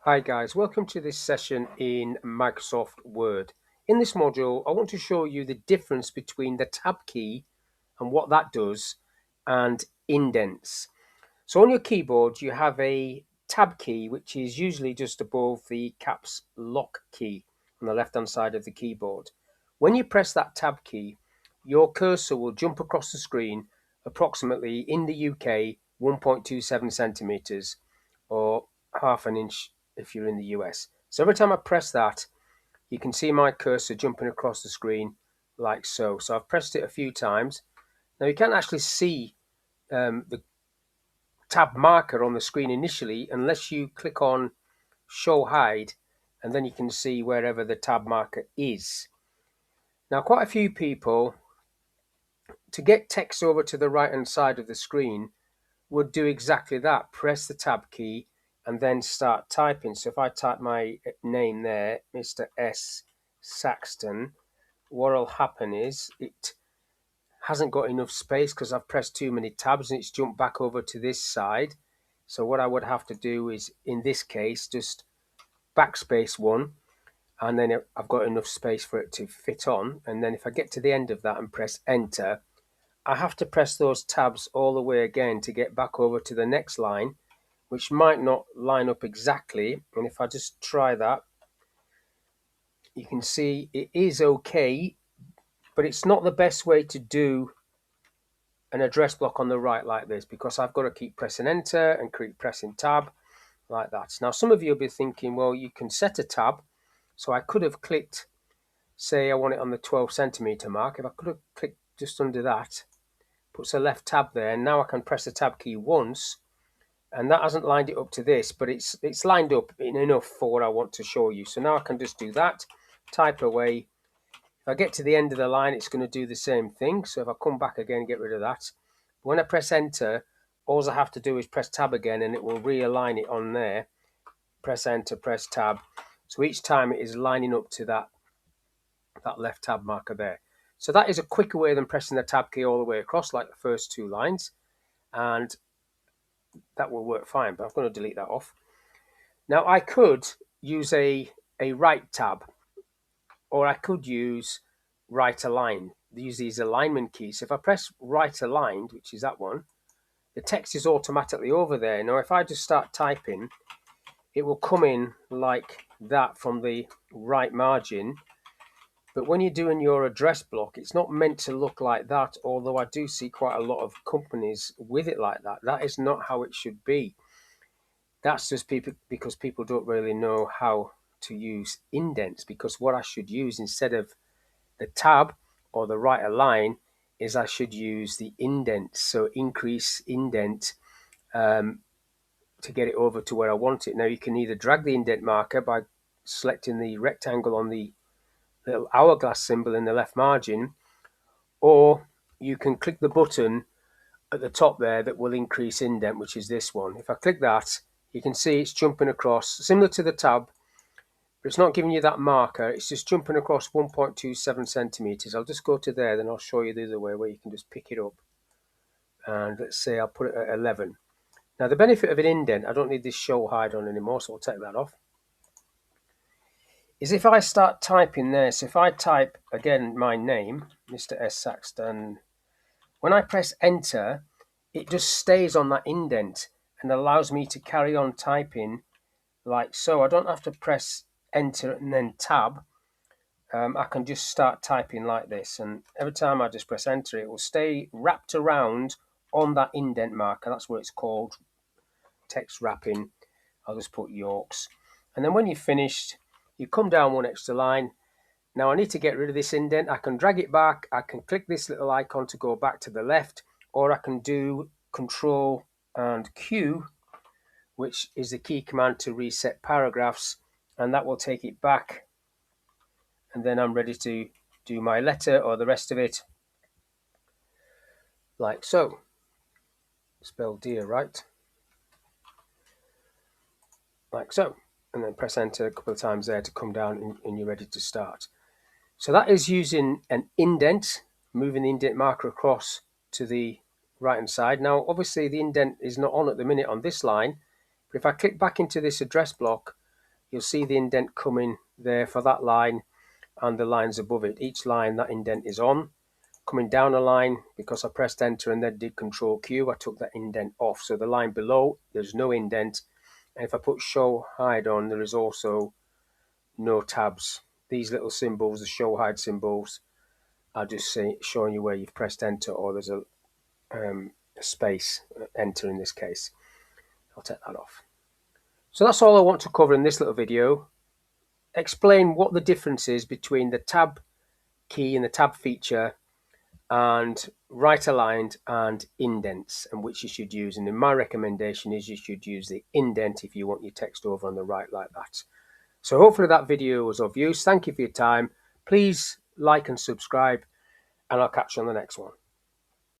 Hi guys, welcome to this session in Microsoft Word. In this module, I want to show you the difference between the Tab key and what that does and indents. So on your keyboard, you have a Tab key, which is usually just above the caps lock key on the left-hand side of the keyboard. When you press that Tab key, your cursor will jump across the screen approximately in the UK 1.27 centimeters or half an inch if you're in the US. So every time I press that, you can see my cursor jumping across the screen like so. So I've pressed it a few times. Now you can't actually see the tab marker on the screen initially unless you click on show hide, and then you can see wherever the tab marker is. Now quite a few people, to get text over to the right hand side of the screen, would do exactly that. Press the tab key and then start typing. So if I type my name there, Mr. S. Saxton, what will happen is it hasn't got enough space because I've pressed too many tabs and it's jumped back over to this side. So what I would have to do is, in this case, just backspace one, and then I've got enough space for it to fit on. And then if I get to the end of that and press enter, I have to press those tabs all the way again to get back over to the next line, which might not line up exactly. And if I just try that, you can see it is okay, but it's not the best way to do an address block on the right like this, because I've got to keep pressing enter and keep pressing tab like that. Now some of you will be thinking, well, you can set a tab. So I could have clicked, say I want it on the 12 centimeter mark. If I could have clicked just under that, puts a left tab there, and now I can press the tab key once, and that hasn't lined it up to this, but it's lined up in enough for what I want to show you. So now I can just do that, type away. If I get to the end of the line, it's going to do the same thing. So if I come back again and get rid of that, when I press enter, all I have to do is press tab again and it will realign it on there. Press enter, press tab. So each time it is lining up to that left tab marker there. So that is a quicker way than pressing the tab key all the way across like the first two lines. And that will work fine, but I'm going to delete that off. Now I could use a right tab, or I could use right align. Use these alignment keys. So if I press right aligned, which is that one, the text is automatically over there. Now if I just start typing, it will come in like that from the right margin. But when you're doing your address block, it's not meant to look like that, although I do see quite a lot of companies with it like that. That is not how it should be. That's just because people don't really know how to use indents, because what I should use instead of the tab or the right align is I should use the indent. So increase indent to get it over to where I want it. Now you can either drag the indent marker by selecting the rectangle on the little hourglass symbol in the left margin, or you can click the button at the top there that will increase indent, which is this one. If I click that, you can see it's jumping across, similar to the tab, but it's not giving you that marker. It's just jumping across 1.27 centimeters. I'll just go to there, then I'll show you the other way where you can just pick it up. And let's say I'll put it at 11. Now the benefit of an indent, I don't need this show hide on anymore, so I'll take that off, is if I start typing there. So if I type again my name, Mr. S. Saxton, when I press enter, it just stays on that indent and allows me to carry on typing like so. I don't have to press enter and then tab. I can just start typing like this, and every time I just press enter, it will stay wrapped around on that indent marker. That's what it's called, text wrapping. I'll just put Yorks. And then when you've finished, you come down one extra line. Now I need to get rid of this indent. I can drag it back. I can click this little icon to go back to the left, or I can do Control and Q, which is the key command to reset paragraphs, and that will take it back. And then I'm ready to do my letter or the rest of it like so. Spell deer right. Like so. And then press enter a couple of times there to come down, and you're ready to start. So that is using an indent, moving the indent marker across to the right hand side. Now obviously the indent is not on at the minute on this line, but if I click back into this address block, you'll see the indent coming there for that line and the lines above it. Each line that indent is on. Coming down a line, because I pressed enter and then did Control Q, I took that indent off. So the line below, there's no indent. And if I put show hide on, there is also no tabs. These little symbols, the show hide symbols, are just showing you where you've pressed enter, or there's a space, enter in this case. I'll take that off. So that's all I want to cover in this little video. Explain what the difference is between the tab key and the tab feature and right aligned and indents, and which you should use. And in my recommendation is you should use the indent if you want your text over on the right like that. So hopefully that video was of use. Thank you for your time. Please like and subscribe, and I'll catch you on the next one.